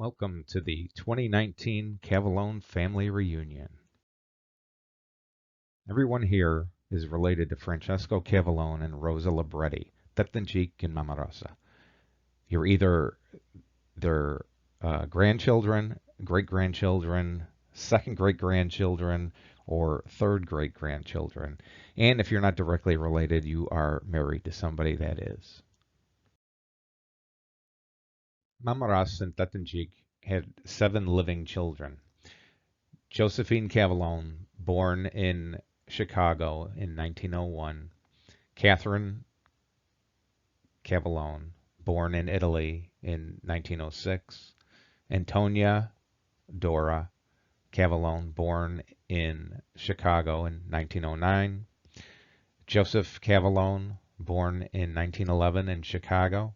Welcome to the 2019 Cavallone Family Reunion. Everyone here is related to Francesco Cavallone and Rosa Libretti, descendants and Mama Rosa. You're either their grandchildren, great-grandchildren, second great-grandchildren, or third great-grandchildren. And if you're not directly related, you are married to somebody that is. Mama Rosa and descendants had 7 living children. Josephine Cavallone, born in Chicago in 1901. Catherine Cavallone, born in Italy in 1906. Antonia Dora Cavallone, born in Chicago in 1909. Joseph Cavallone, born in 1911 in Chicago.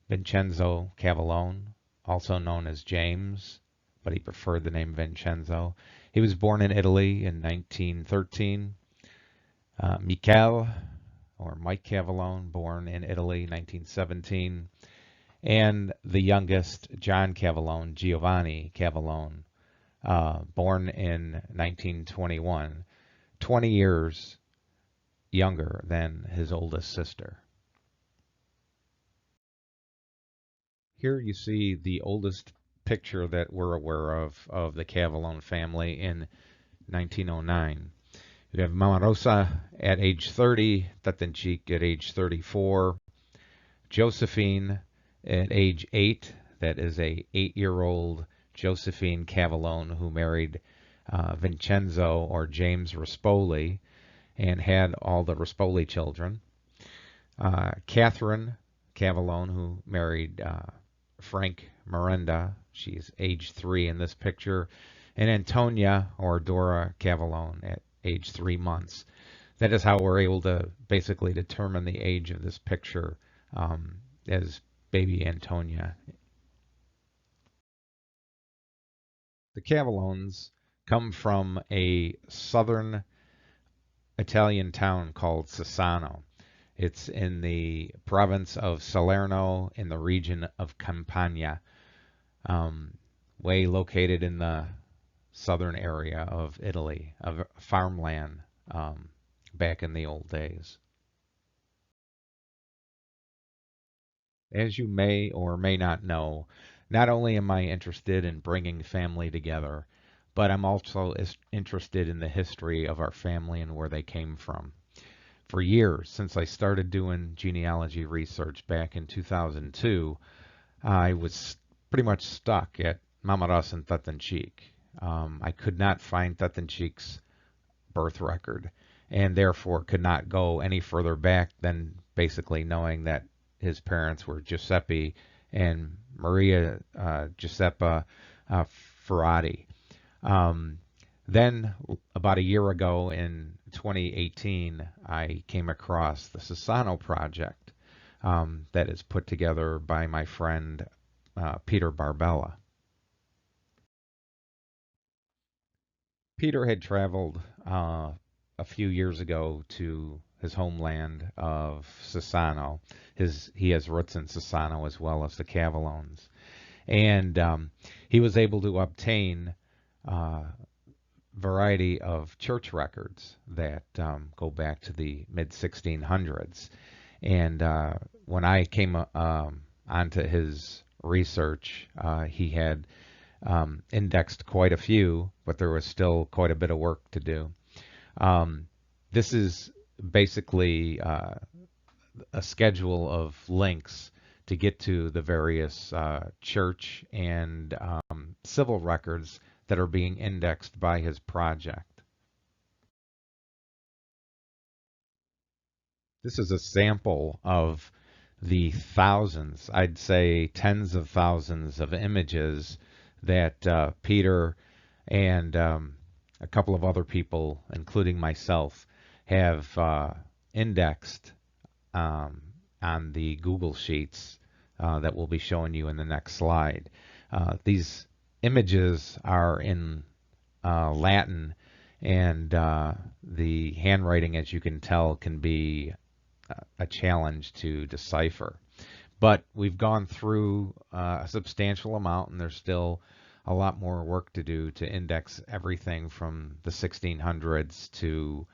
Vincenzo Cavallone, also known as James, but he preferred the name Vincenzo. He was born in Italy in 1913. Michele, or Mike Cavallone, born in Italy 1917. And the youngest, John Cavallone, Giovanni Cavallone, born in 1921, 20 years younger than his oldest sister. Here you see the oldest picture that we're aware of the Cavallone family in 1909. You have Mama Rosa at age 30, descendants at age 34, Josephine at age 8, that is a 8-year-old Josephine Cavallone who married Vincenzo or James Rispoli and had all the Rispoli children. Catherine Cavallone, who married Frank Miranda, she's age 3 in this picture, and Antonia or Dora Cavallone at age 3 months. That is how we're able to basically determine the age of this picture as baby Antonia. The Cavallones come from a southern Italian town called Sassano. It's in the province of Salerno in the region of Campania, way located in the southern area of Italy, of farmland back in the old days. As you may or may not know, not only am I interested in bringing family together, but I'm also interested in the history of our family and where they came from. For years, since I started doing genealogy research back in 2002, I was pretty much stuck at Mama Rosa and descendants. I could not find descendants' birth record and therefore could not go any further back than basically knowing that his parents were Giuseppe and Maria Giuseppa Ferrati. Then, about a year ago in 2018, I came across the Sassano project that is put together by my friend Peter Barbella. Peter had traveled a few years ago to his homeland of Sassano. He has roots in Sassano as well as the Cavallones. And he was able to obtain variety of church records that go back to the mid-1600s. And when I came onto his research, he had indexed quite a few, but there was still quite a bit of work to do. This is basically a schedule of links to get to the various church and civil records that are being indexed by his project. This is a sample of the thousands, I'd say tens of thousands of images that Peter and a couple of other people, including myself, have indexed on the Google Sheets that we'll be showing you in the next slide. These images are in Latin, and the handwriting, as you can tell, can be a challenge to decipher. But we've gone through a substantial amount, and there's still a lot more work to do to index everything from the 1600s to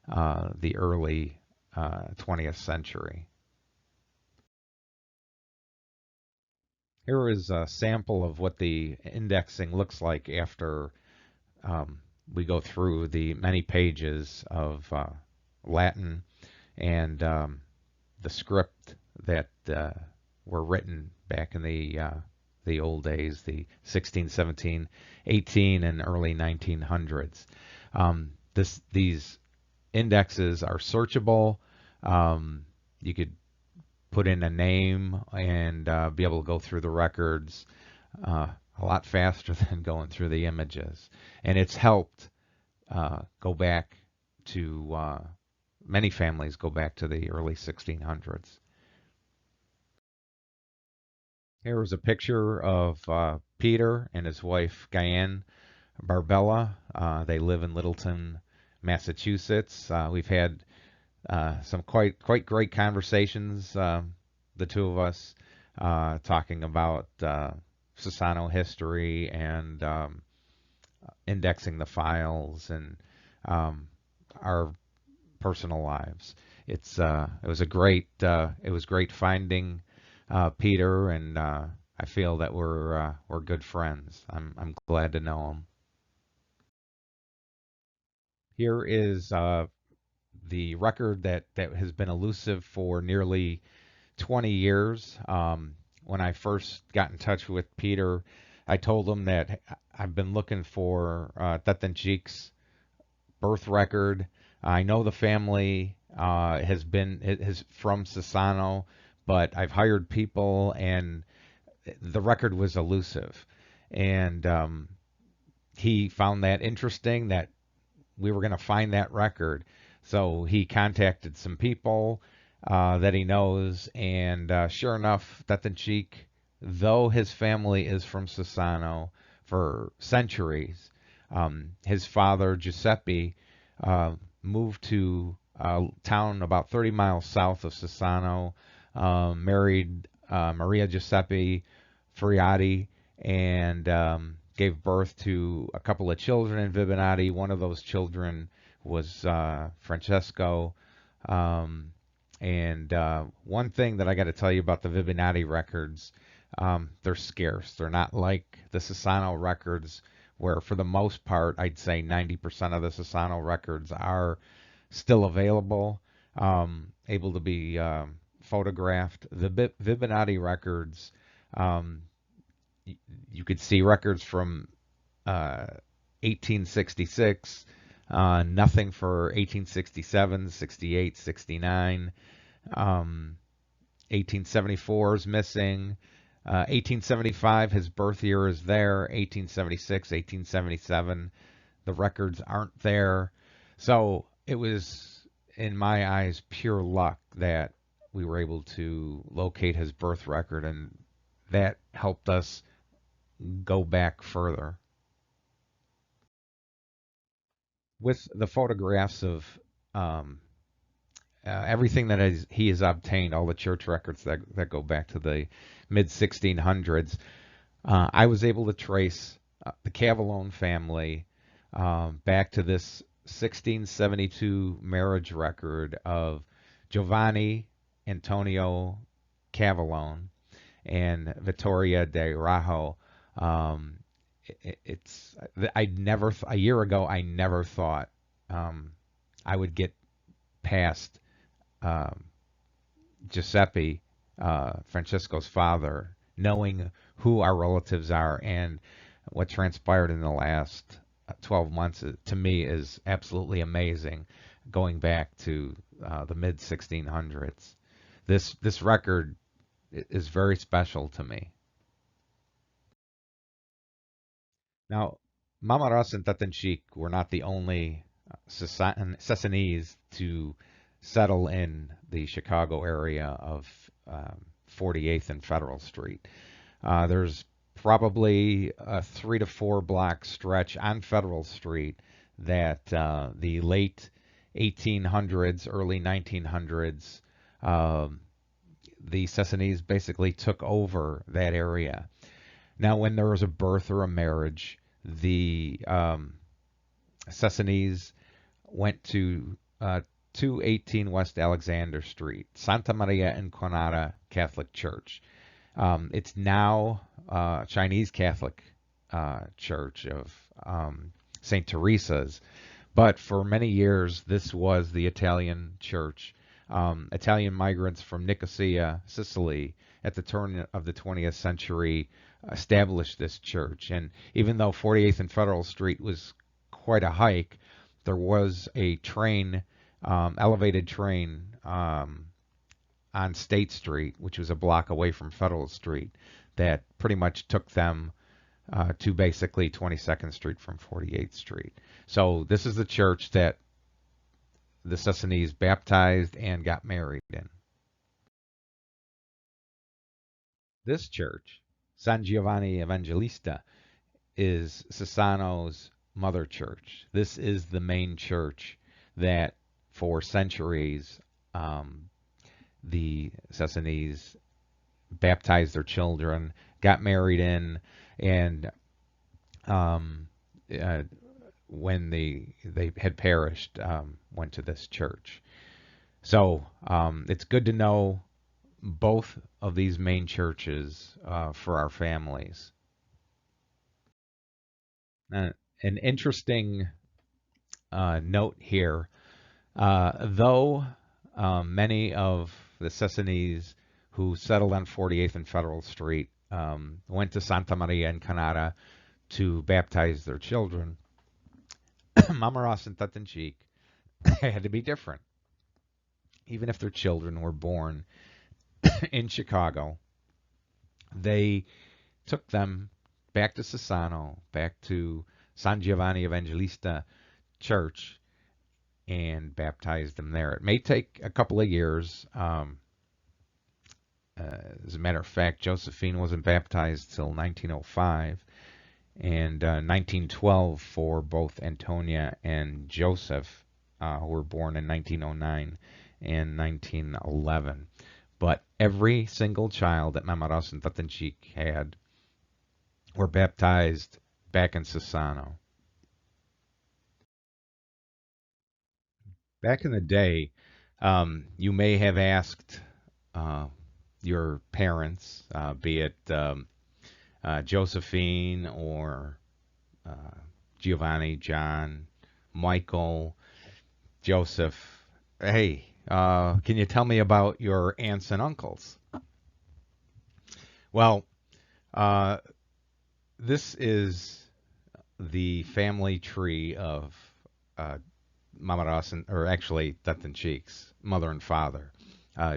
the early 20th century. Here is a sample of what the indexing looks like after we go through the many pages of Latin and the script that were written back in the old days, the 16, 17, 18, and early 1900s. These indexes are searchable. You could put in a name and be able to go through the records a lot faster than going through the images. And it's helped go back to many families go back to the early 1600s. Here is a picture of Peter and his wife Diane Barbella. They live in Littleton, Massachusetts. We've had some quite great conversations, the two of us, talking about Sassano history and indexing the files and our personal lives. It was great finding Peter, and I feel that we're good friends. I'm glad to know him. Here is the record that has been elusive for nearly 20 years. When I first got in touch with Peter, I told him that I've been looking for Tatanchik's birth record. I know the family is from Sassano, but I've hired people, and the record was elusive. And he found that interesting that we were going to find that record. So he contacted some people that he knows, and sure enough, Tatanchik, though his family is from Sassano for centuries, his father Giuseppe moved to a town about 30 miles south of Sassano, married Maria Giuseppe Friati, and gave birth to a couple of children in Vibonati. One of those children was Francesco. And one thing that I got to tell you about the Vibonati records, they're scarce. They're not like the Sassano records, where for the most part, I'd say 90% of the Sassano records are still available, able to be photographed. The Vibonati records, you could see records from 1866, nothing for 1867, 68, 69. 1874 is missing. 1875, his birth year is there. 1876, 1877, the records aren't there. So it was, in my eyes, pure luck that we were able to locate his birth record, and that helped us go back further. With the photographs of um, everything he has obtained, all the church records that go back to the mid 1600s, I was able to trace the Cavallone family back to this 1672 marriage record of Giovanni Antonio Cavallone and Vittoria de Rajo. Um, it's a year ago I never thought I would get past um, Giuseppe, Francesco's father, knowing who our relatives are, and what transpired in the last 12 months to me is absolutely amazing. Going back to the mid 1600s, this record is very special to me. Now, Mama Ras and Tatanchik were not the only Sassanese to settle in the Chicago area of 48th and Federal Street. There's probably a 3 to 4 block stretch on Federal Street that the late 1800s, early 1900s the Sassanese basically took over that area. Now, when there was a birth or a marriage, the Sassanese went to 218 West Alexander Street, Santa Maria Incarnata Catholic Church. It's now Chinese Catholic Church of St. Teresa's, but for many years this was the Italian church. Italian migrants from Nicosia, Sicily, at the turn of the 20th century established this church. And even though 48th and Federal Street was quite a hike, there was a train, elevated train, on State Street, which was a block away from Federal Street, that pretty much took them to basically 22nd Street from 48th Street. So this is the church that the Sassanese baptized and got married in. This church, San Giovanni Evangelista, is Sassano's mother church. This is the main church that for centuries the Sassanese baptized their children, got married in, and when they had perished, went to this church. So it's good to know both of these main churches for our families. Uh, an interesting note here, though many of the Sassanese who settled on 48th and Federal Street went to Santa Maria in Canada to baptize their children, Mama Ross and Tatanchik had to be different. Even if their children were born in Chicago, they took them back to Sassano, back to San Giovanni Evangelista Church, and baptized them there. It may take a couple of years. As a matter of fact, Josephine wasn't baptized till 1905, and 1912 for both Antonia and Joseph, who were born in 1909 and 1911. But every single child that Mama Ross and Tatanchik had were baptized back in Sassano. Back in the day, you may have asked your parents, be it Josephine or Giovanni, John, Michael, Joseph, hey, can you tell me about your aunts and uncles? Well, this is the family tree of Mama Ross, or actually Tatanchik's mother and father,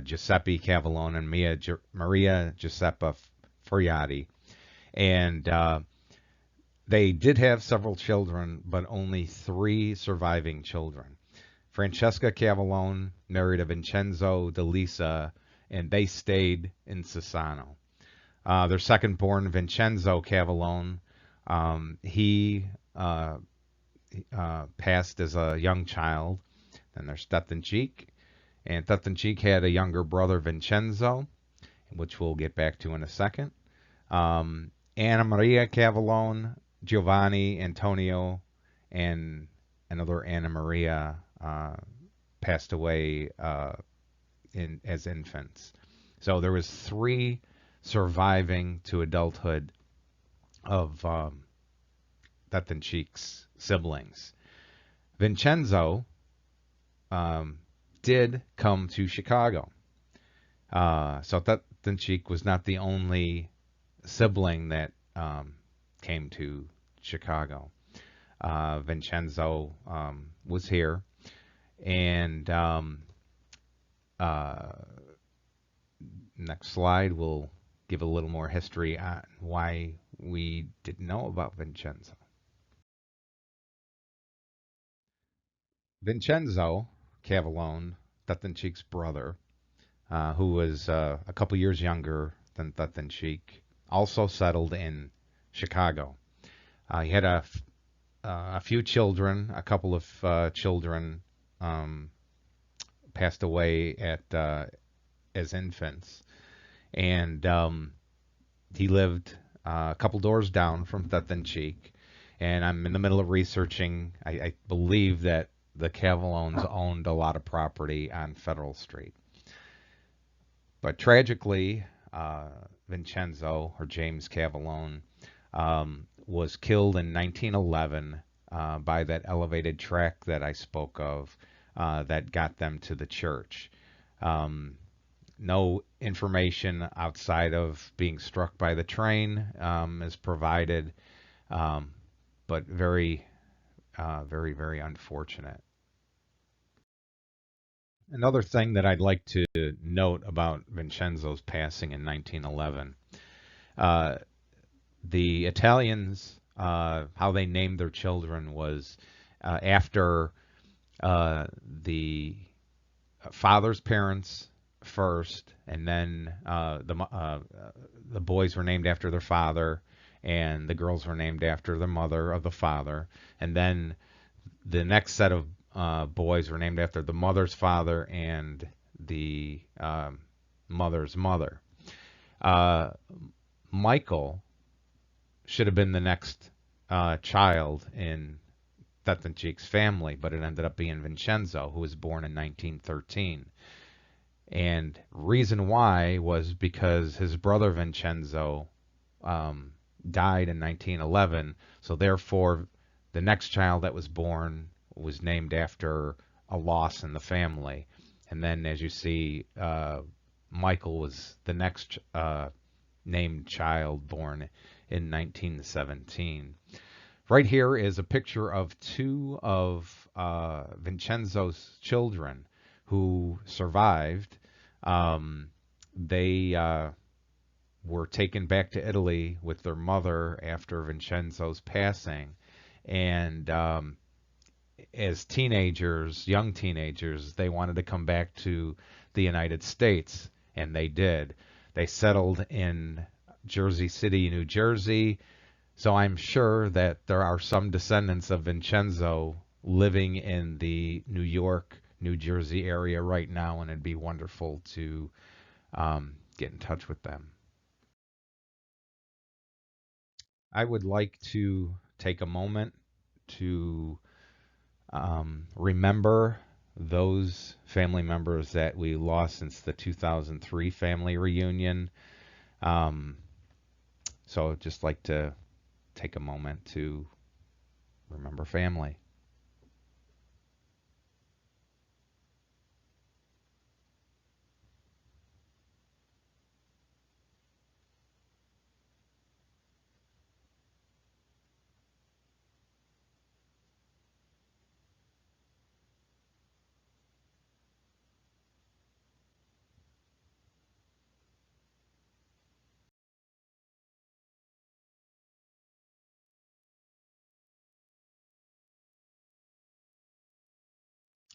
Giuseppe Cavallone and Maria Giuseppa Furiati. And they did have several children, but only three surviving children. Francesca Cavallone married a Vincenzo de Lisa, and they stayed in Sassano. Their second born, Vincenzo Cavallone, he passed as a young child. Then there's Tatanchik, and Tatanchik had a younger brother, Vincenzo, which we'll get back to in a second. Anna Maria Cavallone, Giovanni, Antonio, and another Anna Maria passed away as infants. So there was three surviving to adulthood of Tatanchik's siblings. Vincenzo did come to Chicago. So Tatanchik was not the only sibling that came to Chicago. Vincenzo was here, and next slide will give a little more history on why we didn't know about Vincenzo. Vincenzo Cavallone, Tatanchik's brother, who was a couple years younger than Tatanchik, also settled in Chicago. He had a few children. A couple of children passed away as infants. and he lived a couple doors down from Cheek. And I'm in the middle of researching. I believe that the Cavallones owned a lot of property on Federal Street. But tragically, Vincenzo, or James Cavallone, was killed in 1911 by that elevated track that I spoke of that got them to the church. Um, no information outside of being struck by the train is provided, um, but very unfortunate. Another thing that I'd like to note about Vincenzo's passing in 1911, uh, the Italians, how they named their children was after the father's parents first, and then the boys were named after their father, and the girls were named after the mother of the father, and then the next set of boys were named after the mother's father and the mother's mother. Uh, Michael should have been the next child in Cheek's family, but it ended up being Vincenzo, who was born in 1913. And reason why was because his brother Vincenzo um, died in 1911, so therefore the next child that was born was named after a loss in the family. And then, as you see, Michael was the next named child born in 1917. Right here is a picture of two of Vincenzo's children who survived. They were taken back to Italy with their mother after Vincenzo's passing. And as teenagers, young teenagers, they wanted to come back to the United States, and they did. They settled in Jersey City, New Jersey. So I'm sure that there are some descendants of Vincenzo living in the New York, New Jersey area right now, and it'd be wonderful to get in touch with them. I would like to take a moment to remember those family members that we lost since the 2003 family reunion. Um, so I'd just like to take a moment to remember family.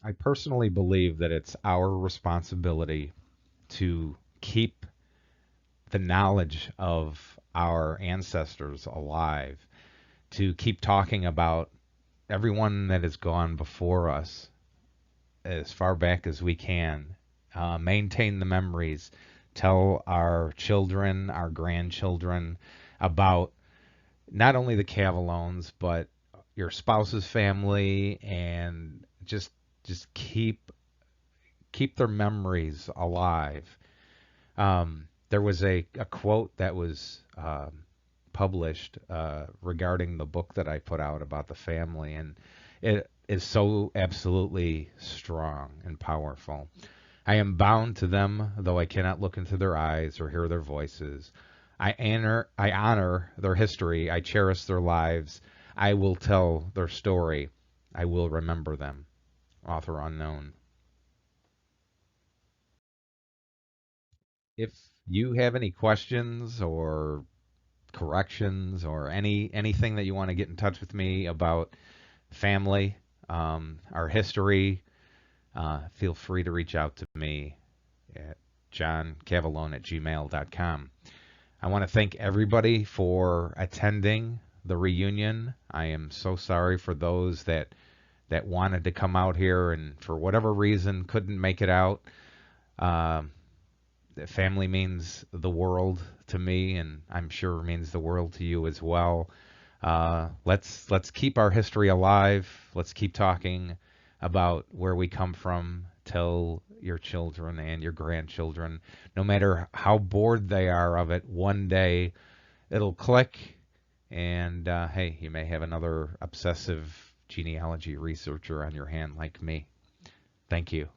I personally believe that it's our responsibility to keep the knowledge of our ancestors alive, to keep talking about everyone that has gone before us as far back as we can, maintain the memories, tell our children, our grandchildren about not only the Cavallones, but your spouse's family, and just keep their memories alive. There was a quote that was published regarding the book that I put out about the family, and it is so absolutely strong and powerful. I am bound to them, though I cannot look into their eyes or hear their voices. I honor their history. I cherish their lives. I will tell their story. I will remember them. Author unknown. If you have any questions or corrections or anything that you want to get in touch with me about family, our history, feel free to reach out to me at johncavallone@gmail.com. I want to thank everybody for attending the reunion. I am so sorry for those that wanted to come out here and for whatever reason couldn't make it out. Um family means the world to me, and I'm sure means the world to you as well. Let's keep our history alive. Let's keep talking about where we come from. Tell your children and your grandchildren, no matter how bored they are of it, one day it'll click, and hey, you may have another obsessive genealogy researcher on your hand like me. Thank you.